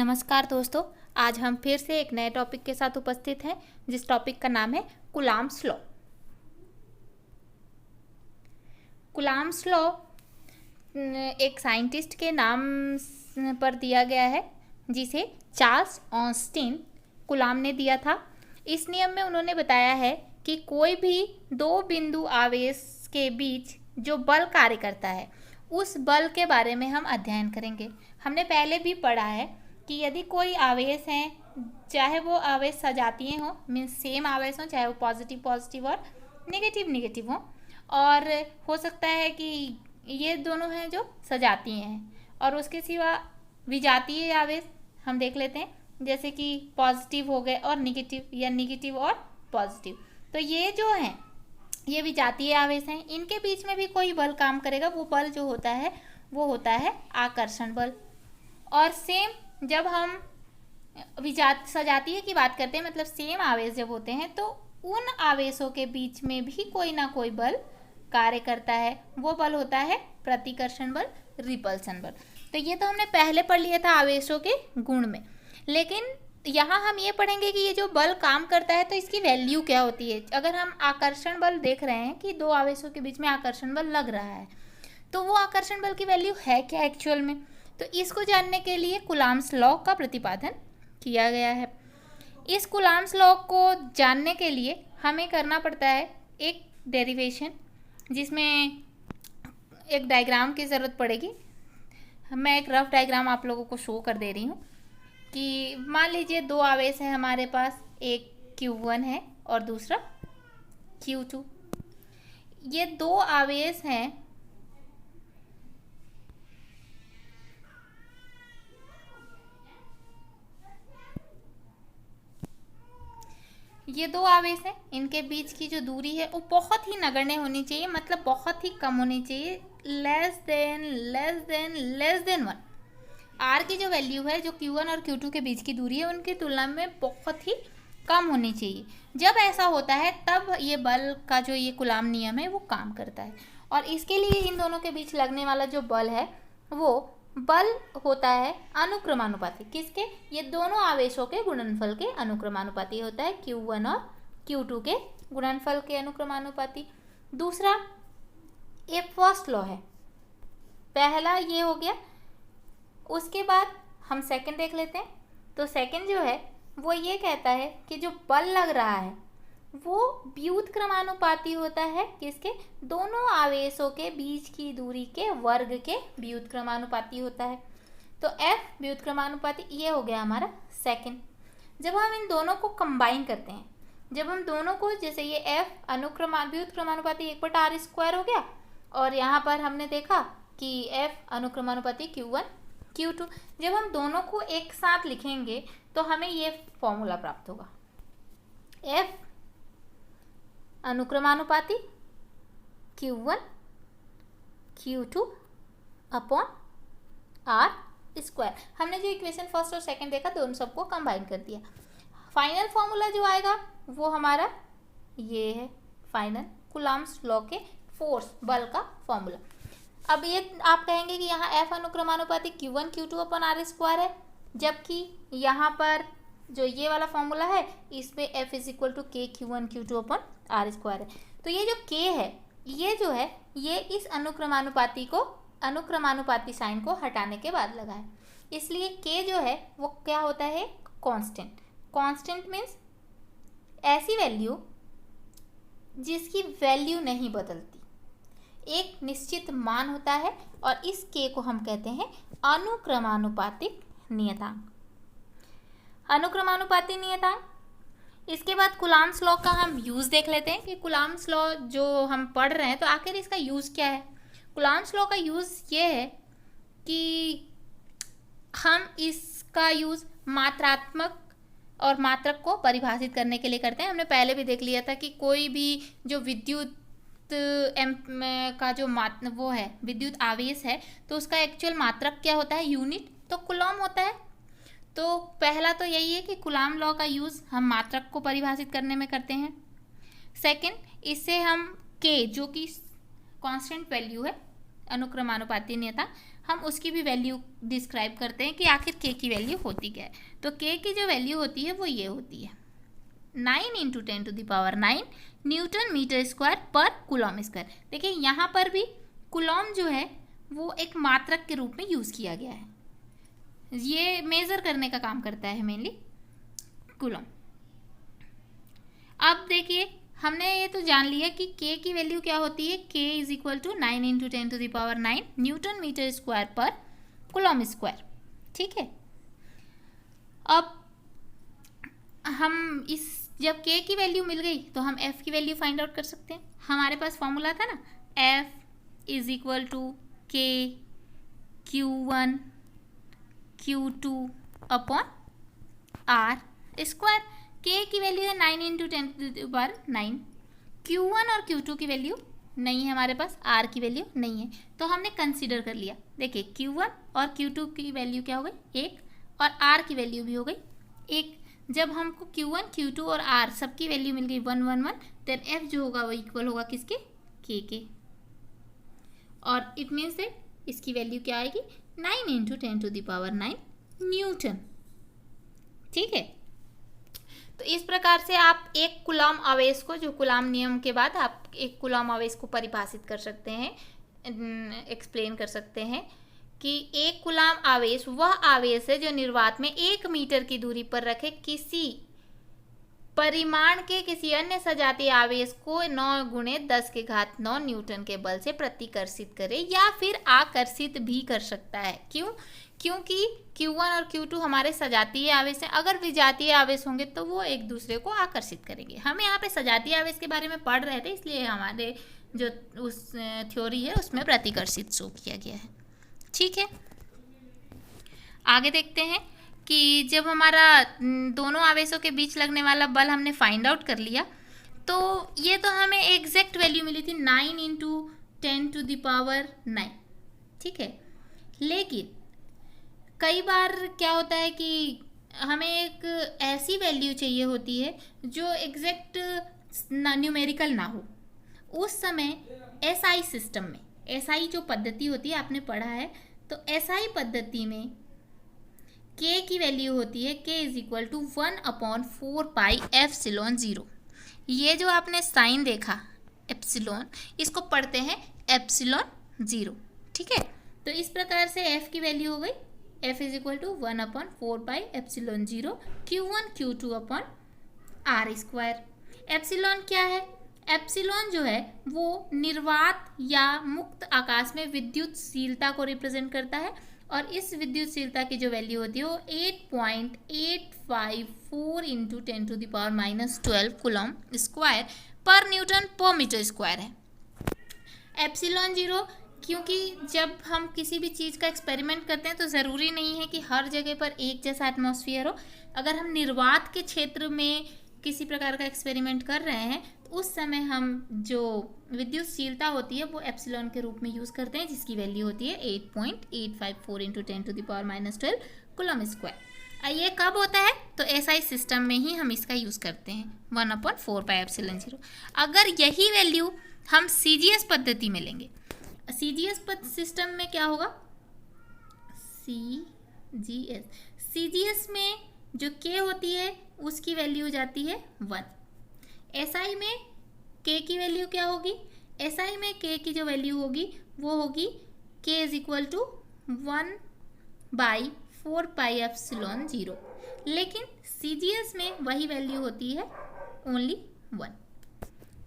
नमस्कार दोस्तों, आज हम फिर से एक नए टॉपिक के साथ उपस्थित हैं जिस टॉपिक का नाम है कूलम्ब्स लॉ। कूलम्ब्स लॉ एक साइंटिस्ट के नाम पर दिया गया है जिसे चार्ल्स ऑस्टिन कूलम्ब ने दिया था। इस नियम में उन्होंने बताया है कि कोई भी दो बिंदु आवेश के बीच जो बल कार्य करता है उस बल के बारे में हम अध्ययन करेंगे। हमने पहले भी पढ़ा है कि यदि कोई आवेश हैं, चाहे वो आवेश सजातीय हों, मीन्स सेम आवेश हों, चाहे वो पॉजिटिव पॉजिटिव और नेगेटिव हों, और हो सकता है कि ये दोनों हैं जो सजातीय हैं, और उसके सिवा विजातीय आवेश हम देख लेते हैं, जैसे कि पॉजिटिव हो गए और निगेटिव, या निगेटिव और पॉजिटिव। तो ये जो हैं ये विजातीय आवेश हैं, इनके बीच में भी कोई बल काम करेगा। वो बल जो होता है वो होता है आकर्षण बल। और सेम जब हम सजातीय की बात करते हैं, मतलब सेम आवेश जब होते हैं, तो उन आवेशों के बीच में भी कोई ना कोई बल कार्य करता है। वो बल होता है प्रतिकर्षण बल, रिपल्सन बल। तो ये तो हमने पहले पढ़ लिया था आवेशों के गुण में, लेकिन यहाँ हम ये पढ़ेंगे कि ये जो बल काम करता है तो इसकी वैल्यू क्या होती है। अगर हम आकर्षण बल देख रहे हैं कि दो आवेशों के बीच में आकर्षण बल लग रहा है, तो वो आकर्षण बल की वैल्यू है क्या एक्चुअल में। तो इसको जानने के लिए कूलम्ब्स लॉ का प्रतिपादन किया गया है। इस कूलम्ब्स लॉ को जानने के लिए हमें करना पड़ता है एक डेरिवेशन, जिसमें एक डायग्राम की ज़रूरत पड़ेगी। मैं एक रफ डायग्राम आप लोगों को शो कर दे रही हूँ कि मान लीजिए दो आवेश है हमारे पास, एक Q1 है और दूसरा Q2। ये दो आवेश हैं, इनके बीच की जो दूरी है वो बहुत ही नगण्य होनी चाहिए, मतलब बहुत ही कम होनी चाहिए, लेस देन 1। आर की जो वैल्यू है, जो Q1 और Q2 के बीच की दूरी है, उनकी तुलना में बहुत ही कम होनी चाहिए। जब ऐसा होता है तब ये बल का जो ये कूलम्ब नियम है वो काम करता है। और इसके लिए इन दोनों के बीच लगने वाला जो बल है वो बल होता है अनुक्रमानुपाती। किसके? ये दोनों आवेशों के गुणनफल के अनुक्रमानुपाती होता है, Q1 और Q2 के गुणनफल के अनुक्रमानुपाती। दूसरा ये फर्स्ट लॉ है, पहला ये हो गया। उसके बाद हम सेकंड देख लेते हैं। तो सेकंड जो है वो ये कहता है कि जो बल लग रहा है वो व्युत्क्रमानुपाती होता है। किसके? दोनों आवेशों के बीच की दूरी के वर्ग के व्युत्क्रमानुपाती होता है। तो F व्युत्क्रमानुपाती ये हो गया हमारा सेकंड। जब हम इन दोनों को कंबाइन करते हैं, जब हम दोनों को, जैसे ये F व्युत्क्रमानुपाती 1/r² हो गया, और यहाँ पर हमने देखा कि F अनुक्रमानुपाती Q1 Q2, जब हम दोनों को एक साथ लिखेंगे तो हमें ये फॉर्मूला प्राप्त होगा, F अनुक्रमानुपाती Q1 Q2 upon r²। हमने जो इक्वेशन फर्स्ट और सेकंड देखा, दोनों सबको कंबाइन कर दिया। फाइनल फॉर्मूला जो आएगा वो हमारा ये है, फाइनल कूलम्ब्स लॉ के फोर्स बल का फॉर्मूला। अब ये आप कहेंगे कि यहाँ F अनुक्रमानुपाती Q1 Q2 upon r² है, जबकि यहाँ पर जो ये वाला फॉर्मूला है इसमें F = K Q1 Q2 upon r² है। तो ये जो K है, ये जो है ये इस अनुक्रमानुपाती साइन को हटाने के बाद लगा है, इसलिए K जो है वो क्या होता है? कांस्टेंट। कांस्टेंट मीन्स ऐसी वैल्यू जिसकी वैल्यू नहीं बदलती, एक निश्चित मान होता है, और इस K को हम कहते हैं अनुक्रमानुपातिक नियतांक। अनुक्रमानुपाती नियतांक। इसके बाद कूलम्ब्स लॉ का हम यूज़ देख लेते हैं कि कूलम्ब्स लॉ जो हम पढ़ रहे हैं तो आखिर इसका यूज़ क्या है। कूलम्ब्स लॉ का यूज़ ये है कि हम इसका यूज़ मात्रात्मक और मात्रक को परिभाषित करने के लिए करते हैं। हमने पहले भी देख लिया था कि कोई भी जो विद्युत का जो वो है, विद्युत आवेश है, तो उसका एक्चुअल मात्रक क्या होता है? यूनिट, तो कूलम्ब होता है। तो पहला तो यही है कि कूलम्ब लॉ का यूज़ हम मात्रक को परिभाषित करने में करते हैं। सेकंड, इससे हम K जो कि कांस्टेंट वैल्यू है, अनुक्रमानुपाती नियतांक, हम उसकी भी वैल्यू डिस्क्राइब करते हैं कि आखिर के की वैल्यू होती क्या है। तो के की जो वैल्यू होती है वो ये होती है 9 × 10⁹ न्यूटन मीटर स्क्वायर पर कूलॉम स्क्वायर। देखिए यहाँ पर भी कूलॉम जो है वो एक मात्रक के रूप में यूज़ किया गया है, ये मेज़र करने का काम करता है मेनली कूलॉम। अब देखिए हमने ये तो जान लिया कि के की वैल्यू क्या होती है, k = 9 × 10⁹ न्यूटन मीटर स्क्वायर पर कूलॉम स्क्वायर। ठीक है, अब हम इस जब k की वैल्यू मिल गई तो हम f की वैल्यू फाइंड आउट कर सकते हैं। हमारे पास फॉर्मूला था ना, f = k q1 q2 upon r square. k की वैल्यू है 9 × 10⁹, q1 और q2 की वैल्यू नहीं है हमारे पास, r की वैल्यू नहीं है, तो हमने कंसीडर कर लिया। देखिए q1 और q2 की वैल्यू क्या हो गई 1 और r की वैल्यू भी हो गई 1। जब हमको q1 q2 और r सबकी वैल्यू मिल गई 1 1 1, देन f जो होगा वो इक्वल होगा किसके, k के, और इट मीन्स दैट इसकी वैल्यू क्या आएगी 9 × 10⁹ न्यूटन। ठीक है, तो इस प्रकार से आप एक कूलॉम आवेश को, जो कूलॉम नियम के बाद आप एक कूलॉम आवेश को परिभाषित कर सकते हैं, एक्सप्लेन कर सकते हैं कि एक कूलॉम आवेश वह आवेश है जो निर्वात में 1 मीटर की दूरी पर रखे किसी परिमाण के किसी अन्य सजातीय आवेश को 9 × 10⁹ न्यूटन के बल से प्रतिकर्षित करे या फिर आकर्षित भी कर सकता है। क्यों? क्योंकि Q1 और Q2 हमारे सजातीय आवेश हैं। अगर विजातीय आवेश होंगे तो वो एक दूसरे को आकर्षित करेंगे। हम यहाँ पे सजातीय आवेश के बारे में पढ़ रहे थे, इसलिए हमारे जो उस थ्योरी है उसमें प्रतिकर्षित शो किया गया है। ठीक है, आगे देखते हैं कि जब हमारा दोनों आवेशों के बीच लगने वाला बल हमने फाइंड आउट कर लिया, तो ये तो हमें एग्जैक्ट वैल्यू मिली थी 9 × 10⁹। ठीक है, लेकिन कई बार क्या होता है कि हमें एक ऐसी वैल्यू चाहिए होती है जो एग्जैक्ट न्यूमेरिकल ना हो। उस समय एसआई सिस्टम में, एसआई जो पद्धति होती है आपने पढ़ा है, तो एसआई पद्धति में k की वैल्यू होती है k = 1/4πε0। ये जो आपने साइन देखा एप्सिलॉन, इसको पढ़ते हैं ε0। ठीक है, तो इस प्रकार से f की वैल्यू हो गई f = 1/4πε0 q1 q2 upon r square. Epsilon क्या है? एप्सिलॉन जो है वो निर्वात या मुक्त आकाश में विद्युतशीलता को रिप्रेजेंट करता है, और इस विद्युतशीलता की जो वैल्यू होती है वो 8.854 × 10⁻12 कूलॉम स्क्वायर पर न्यूटन पर मीटर स्क्वायर है। ε0 क्योंकि जब हम किसी भी चीज़ का एक्सपेरिमेंट करते हैं तो ज़रूरी नहीं है कि हर जगह पर एक जैसा एटमॉस्फेयर हो। अगर हम निर्वात के क्षेत्र में किसी प्रकार का एक्सपेरिमेंट कर रहे हैं तो उस समय हम जो विद्युतशीलता होती है वो एप्सिलॉन के रूप में यूज़ करते हैं, जिसकी वैल्यू होती है 8.854 × 10⁻12 कूलॉम स्क्वायर। ये कब होता है? तो एसआई सिस्टम में ही हम इसका यूज़ करते हैं 1/4πε0। अगर यही वैल्यू हम सीजीएस पद्धति में लेंगे, सीजीएस सिस्टम में क्या होगा, सीजीएस में जो k होती है उसकी वैल्यू हो जाती है 1। एसआई में k की वैल्यू क्या होगी? एसआई में k की जो वैल्यू होगी वो होगी k = 1/4πε0, लेकिन सीजीएस में वही वैल्यू होती है ओनली 1।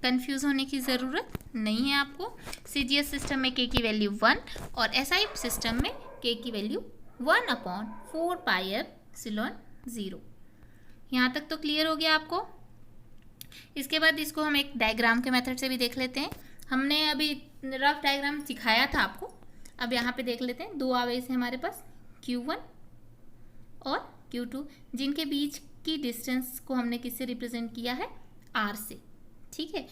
कंफ्यूज होने की ज़रूरत नहीं है आपको। सीजीएस सिस्टम में k की वैल्यू 1 और एसआई सिस्टम में k की वैल्यू 1/4πε0। यहाँ तक तो क्लियर हो गया आपको। इसके बाद इसको हम एक डायग्राम के मेथड से भी देख लेते हैं। हमने अभी रफ डायग्राम सिखाया था आपको, अब यहाँ पे देख लेते हैं। दो आवेश हैं हमारे पास Q1 और Q2, जिनके बीच की डिस्टेंस को हमने किससे रिप्रेजेंट किया है? R से। ठीक है,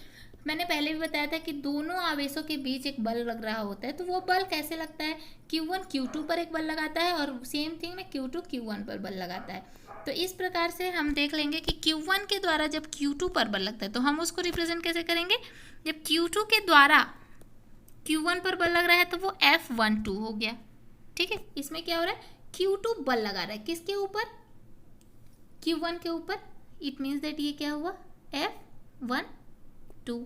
मैंने पहले भी बताया था कि दोनों आवेशों के बीच एक बल लग रहा होता है, तो वो बल कैसे लगता है? Q1 Q2 पर एक बल लगाता है और सेम थिंग में Q2 Q1 पर बल लगाता है। तो इस प्रकार से हम देख लेंगे कि Q1 के द्वारा जब Q2 पर बल लगता है तो हम उसको रिप्रेजेंट कैसे करेंगे? जब Q2 के द्वारा Q1 पर बल लग रहा है तो वो F12 हो गया। ठीक है, इसमें क्या हो रहा है, Q2 बल लगा रहा है किसके ऊपर, Q1 के ऊपर, इट मीन्स दैट ये क्या हुआ, F12।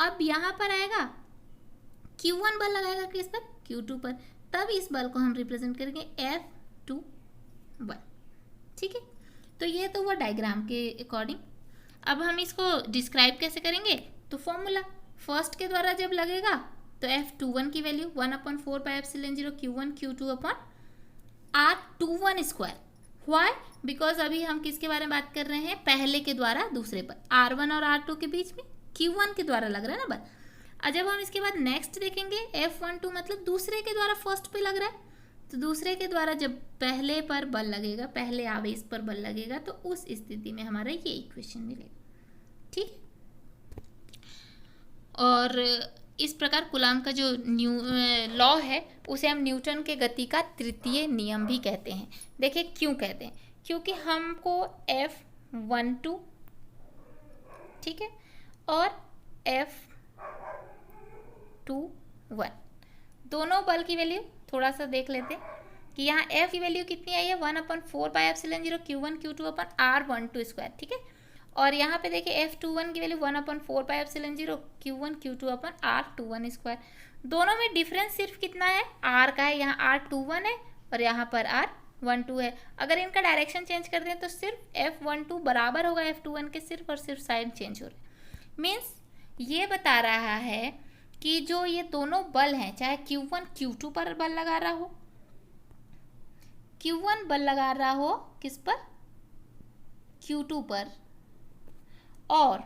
अब यहाँ पर आएगा Q1 बल लगाएगा किस पर, Q2 पर, तब इस बल को हम रिप्रेजेंट करेंगे F2 बल। ठीक है, तो ये तो वो डायग्राम के अकॉर्डिंग। अब हम इसको डिस्क्राइब कैसे करेंगे, तो फॉर्मूला फर्स्ट के द्वारा जब लगेगा तो F21 की value 1/4πε0 Q1 Q2 upon R21 square. Why, because अभी हम किसके बारे में बात कर रहे हैं, पहले के द्वारा दूसरे पर, R1 और R2 के बीच में Q1 के द्वारा लग रहा है ना बल। और जब हम इसके बाद नेक्स्ट देखेंगे F12 मतलब दूसरे के द्वारा फर्स्ट पे लग रहा है, तो दूसरे के द्वारा जब पहले पर बल लगेगा, पहले आवेश पर बल लगेगा, तो उस स्थिति में हमारा ये इक्वेशन मिलेगा। ठीक, और इस प्रकार कूलाम का जो लॉ है उसे हम न्यूटन के गति का तृतीय नियम भी कहते हैं। देखिए क्यों कहते हैं, क्योंकि हमको F12 ठीक है और F21 दोनों बल की वैल्यू थोड़ा सा देख लेते हैं कि यहाँ F की वैल्यू कितनी आई है, 1/4πε0 Q1 Q2 upon R12 square. ठीक है, और यहाँ पे देखिए F21 की value 1/4πε0 Q1 Q2 upon R21 square. दोनों में डिफरेंस सिर्फ कितना है, R का है, यहाँ R21 है और यहाँ पर R12 है। अगर इनका डायरेक्शन चेंज कर दें तो सिर्फ F12 बराबर होगा F21 के, सिर्फ और सिर्फ साइन चेंज हो रहा है। मीन्स ये बता रहा है कि जो ये दोनों बल हैं, चाहे Q1 Q2 पर बल लगा रहा हो, Q1 बल लगा रहा हो किस पर, Q2 पर, और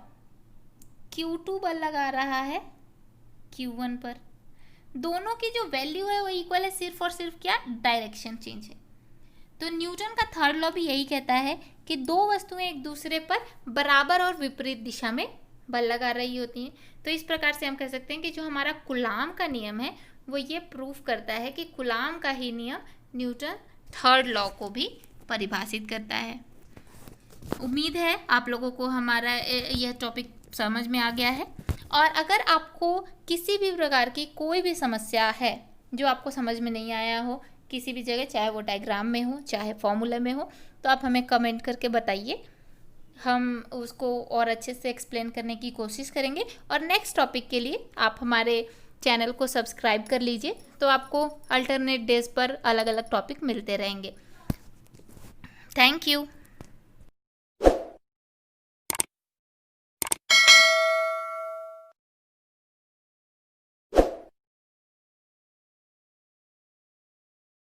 Q2 बल लगा रहा है Q1 पर, दोनों की जो वैल्यू है वो इक्वल है, सिर्फ और सिर्फ क्या, डायरेक्शन चेंज है। तो न्यूटन का थर्ड लॉ भी यही कहता है कि दो वस्तुएं एक दूसरे पर बराबर और विपरीत दिशा में बल लगा रही होती हैं। तो इस प्रकार से हम कह सकते हैं कि जो हमारा कूलाम का नियम है वो ये प्रूफ करता है कि कूलाम का ही नियम न्यूटन थर्ड लॉ को भी परिभाषित करता है। उम्मीद है आप लोगों को हमारा यह टॉपिक समझ में आ गया है। और अगर आपको किसी भी प्रकार की कोई भी समस्या है जो आपको समझ में नहीं आया हो किसी भी जगह, चाहे वो डायग्राम में हो चाहे फॉर्मूला में हो, तो आप हमें कमेंट करके बताइए, हम उसको और अच्छे से एक्सप्लेन करने की कोशिश करेंगे। और नेक्स्ट टॉपिक के लिए आप हमारे चैनल को सब्सक्राइब कर लीजिए, तो आपको अल्टरनेट डेज पर अलग अलग टॉपिक मिलते रहेंगे। Thank you.